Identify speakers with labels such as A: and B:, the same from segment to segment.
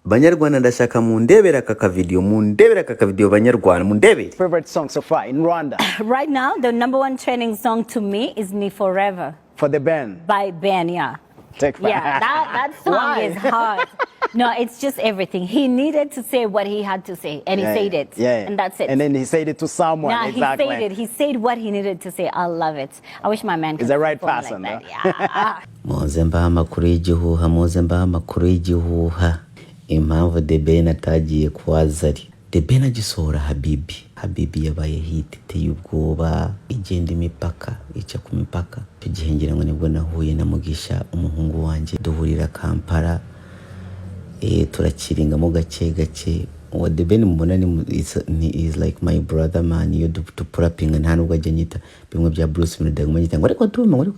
A: Banyarwanda ndashaka mundebera aka video Banyarwanda mundebere.
B: Favorite song so far in Rwanda?
C: Right now, the #1 trending song to me is Me Forever.
B: For the band?
C: By Ben, yeah. Yeah, that song is hard. No, it's just everything. He needed to say what he had to say, and he said it.
B: Yeah.
C: And that's it.
B: And then he said it to someone.
C: No,
B: exactly.
C: he said it. He said what he needed to say. I love it. I wish my man could.
B: He's the right person,
C: like
B: though.
C: Yeah.
A: Muzemba amakuru y'igihuha. Impamvu The Ben atagiye kwa Zari. The Ben agisohora Habibi yabaye hit iteye ubwoba, igenda imipaka, ica ku mipaka. Tugihengira ngo nibwo nahuye na Mugisha umuhungu wanje, duhurira Kampala. Turakiringa mu gake. What The Ben mbona ni is like my brother man. Yo tupurapinga nta nubwo ajya nyita bimwe bya Bruce Melody ngumanyita ngo ariko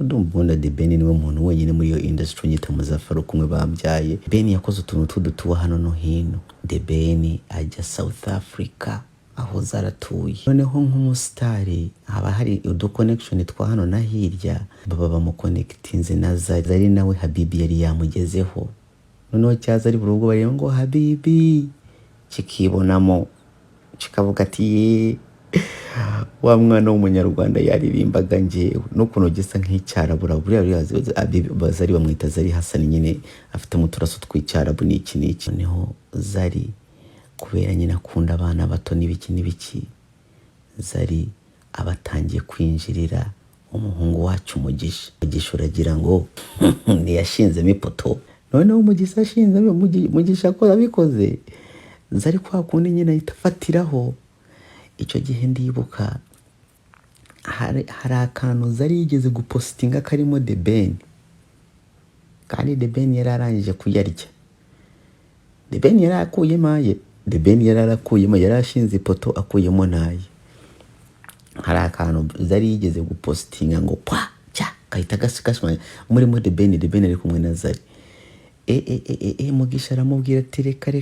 A: ndumva The Ben niwe muntu wenyine muri yo industry nyita Muzafaro kumwe bambyaye. Ben yakoze utuntu tuwa hano no hino. The Ben ajya South Africa aho zaratuye. Noneho nk'umusitari haba hari udu connection twa hano na hirya baba bamuconnectinze na Zari nawe Habibi yari yamugezeho. Noneho cyaza ari burugo bari ngo Habibi kikibonamo kikavuga ati wa mwana w'umunyarwanda yaririmbaga njewe n'ukuntu gisa nk'icyarabura buriya Zari bamwita Zari Hassan nyine afite muturaso twicyarabu n'iki noneho Zari kubera nyine akunda abana bato n'ibiki Zari abatangiye kwinjirira umuhungu wacu Mugisha uragira ngo ntiyashinzemo ipoto. Noneho Umugisha ashinzemo Mugisha ko abikoze Zari kwa kundi nyine itafatiraho. Icyo gihe ndibuka hari akantu Zari yigeze gupostinga karimo The Ben, kandi The Ben yararangije kuyarya. The Ben yarakuyemo yarashinze ipoto akuyemo naye. Hari akantu Zari yigeze gupostinga ngo pa cya kahita gasikashwa muri The Ben ari kumwe na Zari. Mugisha aramubwira ati reka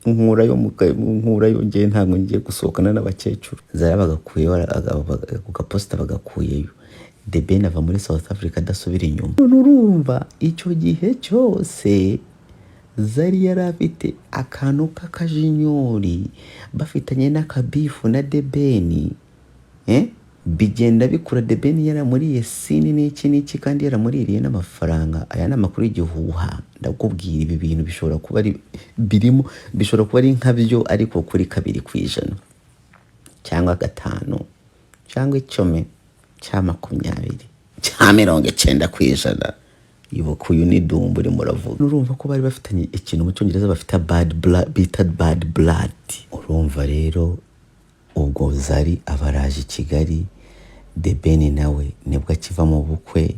A: nkurayo ngiye ntabwo ngiye gusohokana n'abakecuru. Zari bagakuyeyo ugaposta bagakuyeyo. The Ben ava muri South Africa adasubira inyuma. Urumva icyo gihe cyose Zari yari afite akantu k'akajinyori bafitanye n'akabifu na The Ben. Bigenda bikura The Ben yaramuriye sini n'iki kandi yaramuririye n'amafaranga. Aya n'amakuru y'igihuha ndakubwira ibi bintu bishobora kuba ari birimo, bishobora kuba ari nkabyo ariko kuri 2% cyangwa 5 cyangwa 10 cyangwa 20 cyangwa 90%. Ibuka uyu ni Dumburi muravuga. Urumva ko bari bafitanye ikintu mu Cyongereza bafita bad blood. Urumva rero ubwo Zari abaraje Kigali. The Ben nawe nibwo akiva mu bukwe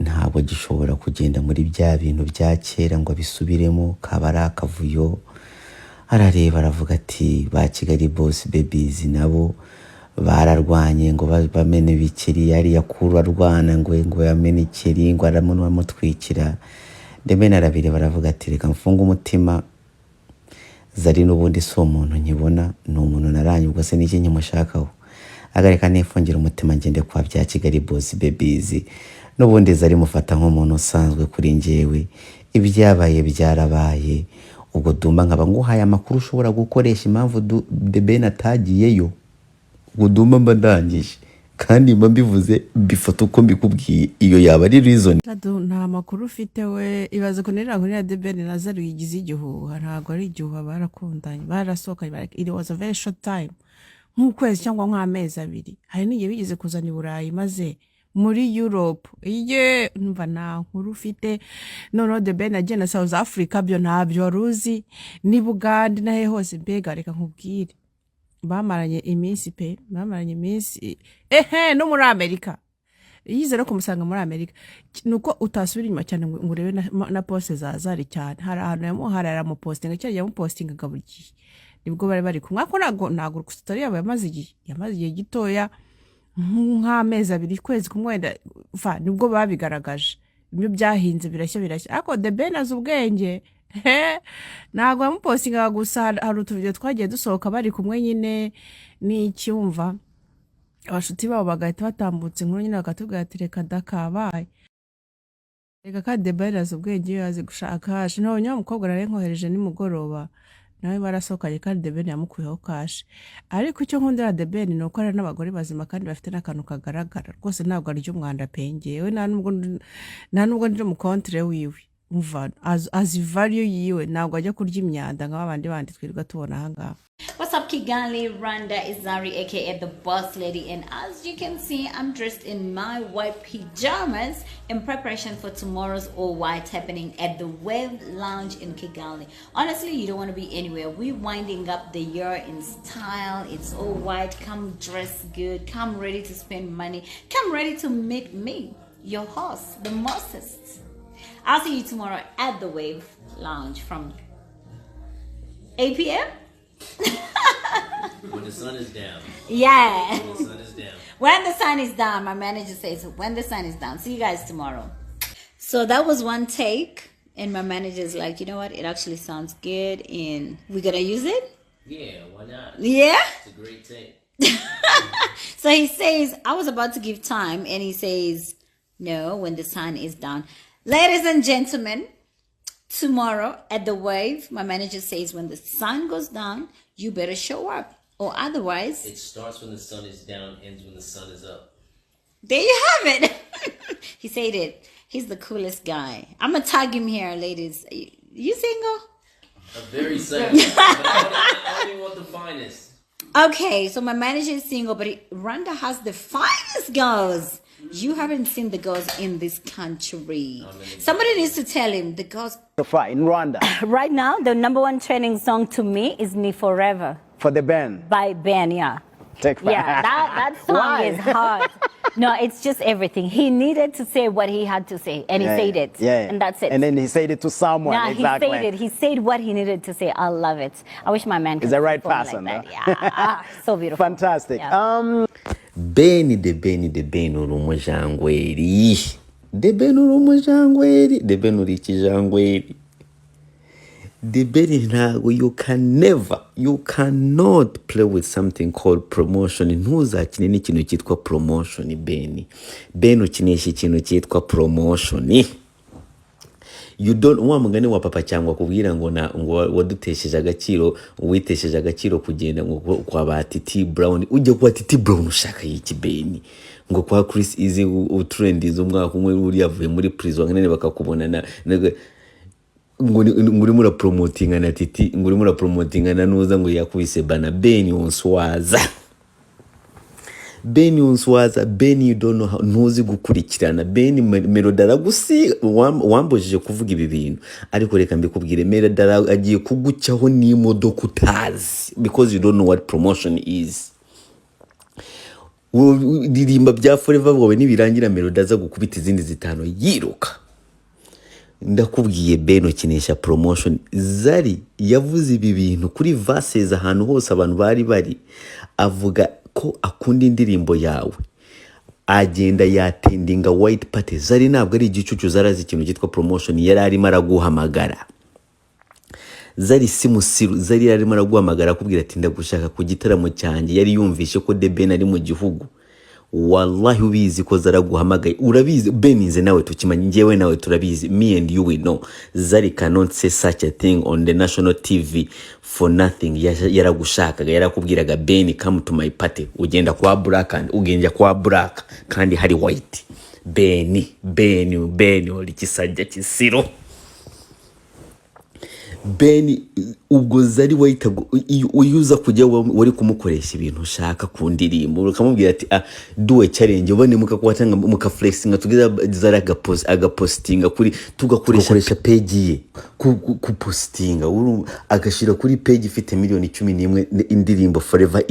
A: ntabwo gishobora kugenda muri bya bintu bya kera ngo bisubiremo, kabara akavuyo. Arareba aravuga ati ba Kigali boss babies nabo bararwanye ngo bamene bikiri, yari yakuru arwana ngo yamene ikiri ngo aramuntu bamutwikira. The Ben arabire baravuga ati reka mfunga umutima. Zari n'ubundi so umuntu nkibona ni umuntu naranye ubwo se n'iki nkimushakaho. Agareka nifungira umutima ngende kwa bya Kigali boss babies. N'ubundi Zari mufata nk'umuntu usanzwe kuri njyewe. Ibyabaye byarabaye. Ubwo Dumba nkaba nguhaye amakuru ushobora gukoresha impamvu The Ben atagiyeyo. Ubwo Dumba mba ndangije kandi mba mbivuze bifata uko mbikubwiye. Iyo yaba ari reason.
D: Nta makuru ufite we ibaze ko nira The Ben na Zari yigize igihuha. Ntago ari igihuha, barakundanye barasohokanye. It was a very short time, nk'ukwezi cyangwa nk'amezi 2. Hari n'igihe bigeze kuzana i Burayi maze muri Europe. Numva nta nkuru ufite. Noneho The Ben agenda South Africa byo ntabyo waruzi, ni Buganda nahe hose mbega reka nkubwire. Bamaranye iminsi no muri Amerika. Yize no kumusanga muri Amerika. Nuko utasubira inyuma cyane ngo urebe na poste za Zari cyane. Hari ahantu yamuharara mu posting cyane yamupostinga gabugiye. Nibwo bari kumwe ko nago story yabo yamaze igihe gitoya nk'amezi 2 kwezi kumwenda nibwo babigaragaje. Ibyo byahinze birashya ariko The Ben azi ubwenge. Nago yamupostinga gusa hari utuvideo twagiye dusohoka bari kumwe nyine n'icyumva. Abashuti babo bagahita batambutse inkuru nyine bakatubwira ati reka dakabaye. Ega ka debate azi ubwenge iyo yazi gushaka hashi nabonye umukobwa nari nkohereje nimugoroba nawe barasohokanye kandi debate yamukuyeho kashi ariko icyo nkundira debate ni uko ari n'abagore bazima kandi bafite n'akantu kagaragara rwose ntabwo ari umwanda pengewe nta nubwo ndi mu kontre wiwe umva azi value yiwe ntabwo ajya kurya imyanda nk'abandi bandi twirirwa tubona ahangaha.
C: What's up, Kigali? Rwanda is Zari, aka the boss lady, and as you can see, I'm dressed in my white pajamas in preparation for tomorrow's all white happening at the Wave Lounge in Kigali. Honestly, you don't want to be anywhere. We're winding up the year in style. It's all white. Come dress good. Come ready to spend money. Come ready to meet me, your host, the mostest. I'll see you tomorrow at the Wave Lounge from 8 p.m.
E: When the sun is down.
C: Yeah.
E: When the sun is down.
C: When the sun is down, my manager says, when the sun is down. See you guys tomorrow. So that was one take. And my manager's like, you know what? It actually sounds good. And we're going to use it?
E: Yeah, why not?
C: Yeah?
E: It's a great take.
C: So he says, I was about to give time. And he says, no, when the sun is down. Ladies and gentlemen, tomorrow at the Wave, my manager says when the sun goes down, you better show up. Or otherwise...
E: It starts when the sun is down, ends when the sun is up.
C: There you have it. He said it. He's the coolest guy. I'm going to tag him here, ladies. You single?
E: I'm very single. But I only want the finest.
C: Okay, so my manager is single, but Rwanda has the finest girls. You haven't seen the girls in this country. Somebody needs to tell him the girls...
B: So far in Rwanda.
C: Right now, the #1 trending song to me is Me Forever.
B: For the band.
C: By Ben, yeah.
B: Take five.
C: Yeah, that song
B: Why?
C: is hard. No, it's just everything. He needed to say what he had to say, and he said it.
B: Yeah.
C: And that's it.
B: And then he said it to someone.
C: Yeah,
B: exactly.
C: he said it. He said what he needed to say. I love it. I wish my man could
B: He's the right
C: perform
B: person,
C: like that.
B: huh?
C: Yeah, so beautiful.
B: Fantastic.
C: Yeah.
A: Beni de beni urumujangweri. De beni urumujangweri. De beni urikijangweri. The beni ntago you cannot play with something called promotion. Ntuzakine n'ikintu cyitwa promotion beni. Beni ukinisha ikintu cyitwa promotion. You don't wa mugani wa papa cyangwa kubwira ngo wadutesheje agaciro witesheje agaciro kugenda ngo kwa batiti Brown ujye kwa Titi Brown ushaka yiki beni ngo kwa Chris Easy utrendiza umwaka umwe uri yavuye muri prison nene bakakubona nguri mura promotinga na Titi nguri mura promotinga na nuza ngo yakubise bana beni unswaza Beni unswaza Beni you don't know how ntuzi gukurikirana Beni Melodara gusi wambojije kuvuga ibi bintu ariko reka mbikubwire Melodara agiye kugucyaho n'imodoka utazi because you don't know what promotion is. Dirimba bya Forever bwawe nibirangira Melodara za gukubita izindi zitano yiruka. Ndakubwiye Beno kinesha promotion. Zari yavuze ibi bintu kuri verses ahantu hose abantu bari avuga ko akunda indirimbo yawe agenda yatendinga white party. Zari ntabwo ari igicucu zarazi ikintu cyitwa promotion yari arimo araguhamagara. Zari simusiru Zari yari arimo araguhamagara akubwira ati ndagushaka ku gitaramo cyanjye yari yumvishe ko The Ben ari mu gihugu. Wallahi ubizi ko zaraguhamagaye urabizi Beninze nawe tukimanye ngewe nawe turabizi me and you we know Zari cannot say such a thing on the national TV for nothing. Yaragushakaga yarakubwiraga Beni come to my party ugenda kwa black and ugenja kwa black kandi hari white. Beni uri kisajja kisiro Beni ubwo Zari wahita uyuza kujya wari kumukoresha ibintu ushaka ku ndirimbo ukamubwira ati duwe challenge ubone mukakwatanga mukaflexinga tugeza Zari agapostinga kuri tugakoresha page ye kupostinga agashira kuri page ifite miliyoni 11 indirimbo Forever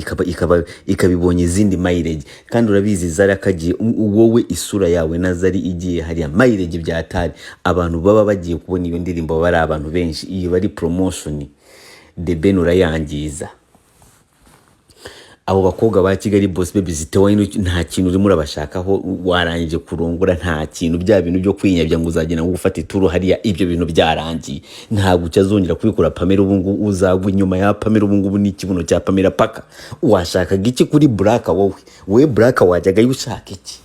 A: ikabibonye izindi mileage kandi urabizi Zari akagiye wowe isura yawe na Zari igiye hariya mileage byatari abantu baba bagiye kubona iyo ndirimbo bari abantu benshi iyo bari promotion The Ben urayangiza. Abo bakobwa ba Kigali Boss Baby zitewe nta kintu uri murabashakaho warangije kurongora nta kintu bya bintu byo kwinyabya ngo uzagena ngo ufate ituru hariya ibyo bintu byarangiye ntabwo cyazongera kubikora Pamela ubungu uzagwa inyuma ya Pamela ubungu ni kibuno cya Pamela paka washakaga iki kuri Black wowe Black wajyaga yushaka iki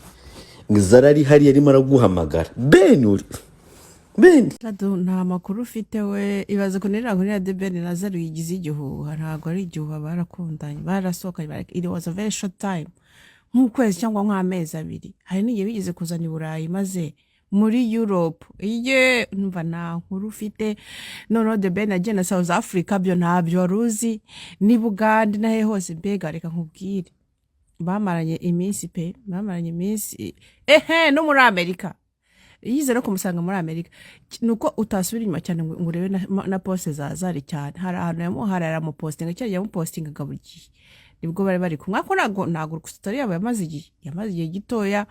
A: Zari hariya arimo araguhamagara Ben uri bene
D: nta makuru ufite we ibaze ko nira The Ben na Zari yigize igihuha ntabwo ari igihuha barakundanye barasohokanye it was a very short time nk'ukwezi cyangwa nk'amezi abiri hari n'igihe bigeze kuzana i Burayi maze muri Europe iye numva nta nkuru ufite noneho The Ben agenda na South Africa byo ntabyo waruzi ni Buganda nahe hose mbega reka nkubwire bamaranye iminsi no muri Amerika yize no kumusanga muri Amerika nuko utasubira inyuma cyane ngo urebe na poste za Zari cyane hari ahantu harara mu posting cyari yamupostinga gabugiye nibwo bari kumwe ako nago story yabo yamaze igihe gitoya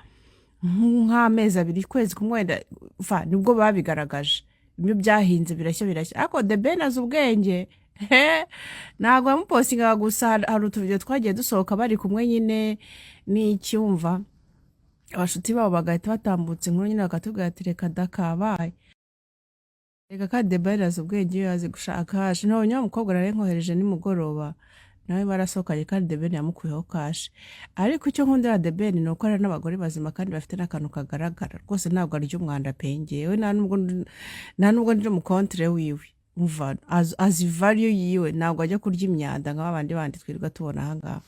D: nk'amezi abiri kwezi kumwenda nibwo babigaragaje ibyo byahinze birashya ariko The Ben azi ubwenge ntago yamupostinga gusa hari utuvideo twagiye dusohoka bari kumwe nyine n'icyumva abashuti babo bagahita batambutse inkuru nyine bakatubwira ati reka dakabaye reka kandi The Ben azi ubwenge iyo yazi gushaka haje naho nyamukobwa nari nkohereje nimugoroba nawe barasohokanye kandi The Ben yamukuyeho kashi ariko icyo nkundira The Ben ni uko ari n'abagore bazima kandi bafite n'akantu kagaragara rwose ntabwo ari umwanda pengewe nta nubwo ndi mu kontre wiwe umva azi value yiwe ntabwo ajya kurya imyanda nk'abandi bandi twirirwa tubona aha ngaha